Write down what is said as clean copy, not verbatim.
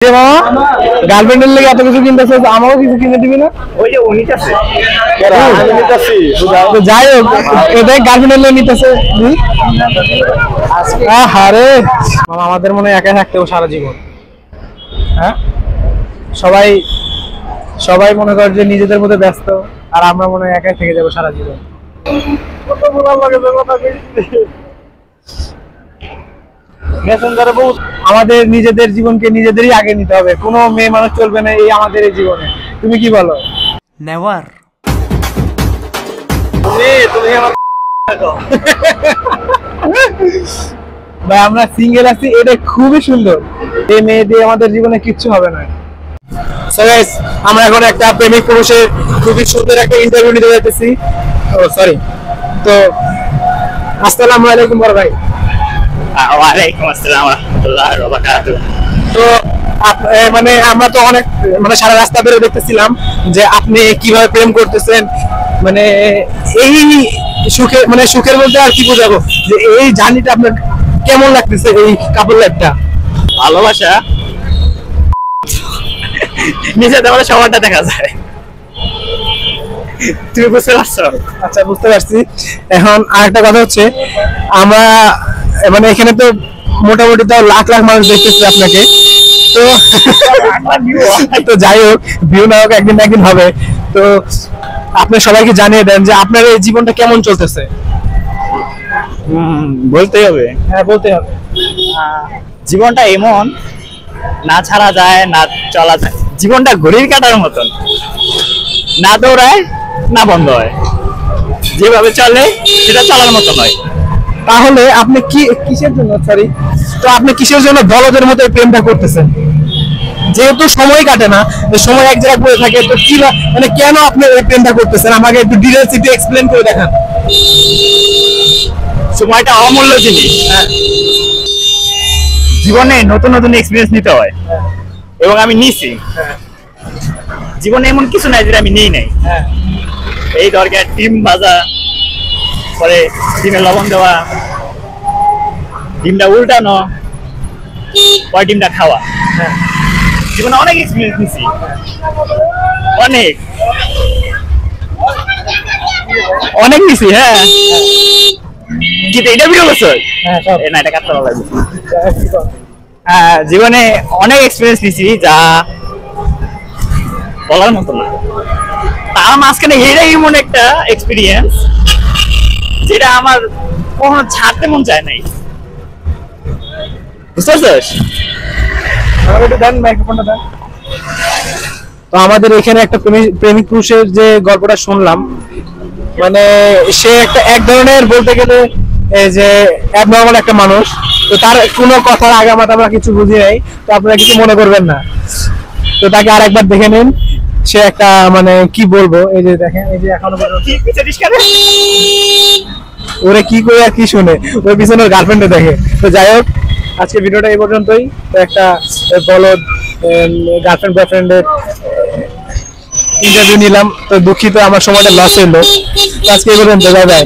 গার্লফ্রেন্ডের লেগে এত কিছু কিনতেছে, আমারও কিছু কিনে দিবি না? ওই যে উনি আছে যাই হোক, এটাই গার্লফ্রেন্ডের লেগে নিতেছে। আরে মামা, আমাদের মনে হয় একা থাকতে হবে সারা জীবন। হ্যাঁ, সবাই সবাই মনে করে যে নিজেদের মধ্যে ব্যস্ত, আর আমরা মনে হয় একাই থেকে যাবো সারা জীবন। আমাদের নিজেদের জীবনকে নিজেদেরই আগে নিতে হবে, কোনো মেয়ে মানুষ চলবে না এই আমাদের এই জীবনে। তুমি কি বলো? নেভার। ভাই আমরা সিঙ্গেল আছি, এটা খুবই সুন্দর। এই মেয়ে দিয়ে আমাদের জীবনে কিচ্ছু হবে না। সো গাইস, আমরা এখন একটা প্রেমিক পুরুষের খুবই সুন্দর একটা ইন্টারভিউ নিতে যাচ্ছি। ও সরি, তো আসসালামু আলাইকুম বড় ভাই। ওয়ালাইকুম আসসালাম ওয়া রাহমাতুল্লাহি ওয়া বারাকাতুহু। তো মানে আমরা তো অনেক মানে সারা রাস্তা ধরে দেখতেছিলাম যে আপনি কিভাবে প্রেম করতেছেন। মানে এই সুখে মানে সুখের মধ্যে আর কি বোঝাবো, যে এই জার্নিটা আপনার কেমন লাগতেছে, এই কাপল লাইফটা? ভালোবাসা নিজের দেওয়ালে সবারটা দেখা যায়। তুমি বুঝতে পারছো? আচ্ছা, বুঝতে পারছি। এখন আরেকটা কথা হচ্ছে, আমরা মানে এখানে তো মোটামুটি তাও লাখ লাখ মানুষ দেখতেছে আপনাকে। তো তো যাই হোক, ভিউ না হোক, একদিন না একদিন হবে। তো আপনি সবাইকে জানিয়ে দেন যে আপনার এই জীবনটা কেমন চলতেছে। বলতেই হবে। হ্যাঁ, বলতে হবে। জীবনটা এমন, না ছাড়া যায় না চলা যায়। জীবনটা ঘড়ির কাঁটার মতন, না দৌড়ায় না বন্ধ হয়। যেভাবে চলে সেটা চলার মতো নয়। তাহলে আপনি কিসের জন্য তো আপনি কিসের জন্য বলদের মতো এই প্রেমটা করতেছেন? যেহেতু সময় কাটে না, সময় এক জায়গায় পড়ে থাকে, তো কি মানে কেন আপনি এই প্রেমটা করতেছেন? আমাকে একটু ডিটেইলস একটু এক্সপ্লেন করে দেখান। সময়টা অমূল্য জিনিস। জীবনে নতুন নতুন এক্সপিরিয়েন্স নিতে হয়, এবং আমি নিছি। জীবনে এমন কিছু নাই যেটা আমি নিই নাই। এই দরকার ডিম ভাজা, পরে ডিমে লবণ দেওয়া, ডিমটা উল্টানো, পরে ডিমটা খাওয়া। জীবনে অনেক এক্সপিরিয়েন্স নিছি, অনেক অনেক নিছি। হ্যাঁ, কিন্তু এটা ভিডিও করছো না, এটা কাটতে ভালো লাগবে। জীবনে অনেক এক্সপিরিয়েন্স নিছি যা বলার মতো না। তার মাঝখানে এটাই এমন একটা এক্সপিরিয়েন্স যেটা আমার কখনো ছাড়তে মন চায় নাই। বুঝতে পারছিস? তো আমাদের এখানে একটা প্রেমিক পুরুষের যে গল্পটা শুনলাম, মানে সে একটা এক ধরনের বলতে গেলে যে অ্যাবনর্মাল একটা মানুষ। তো তার কোনো কথার আগামাথা আমরা কিছু বুঝি নাই, তো আপনারা কিছু মনে করবেন না। তো তাকে আরেকবার দেখে নিন। সে একটা মানে কি বলবো, এই যে দেখেন, এই যে এখনো ওরে কি করে আর কি শুনে, ওর পিছনে ওর গার্লফ্রেন্ডে দেখে। তো যাই হোক, আজকে ভিডিওটা এই পর্যন্তই। তো একটা বলদ গার্লফ্রেন্ড বয়ফ্রেন্ডের ইন্টারভিউ নিলাম। তো দুঃখিত, আমার সময়টা লস হইলো। আজকে এই পর্যন্ত, বাই বাই।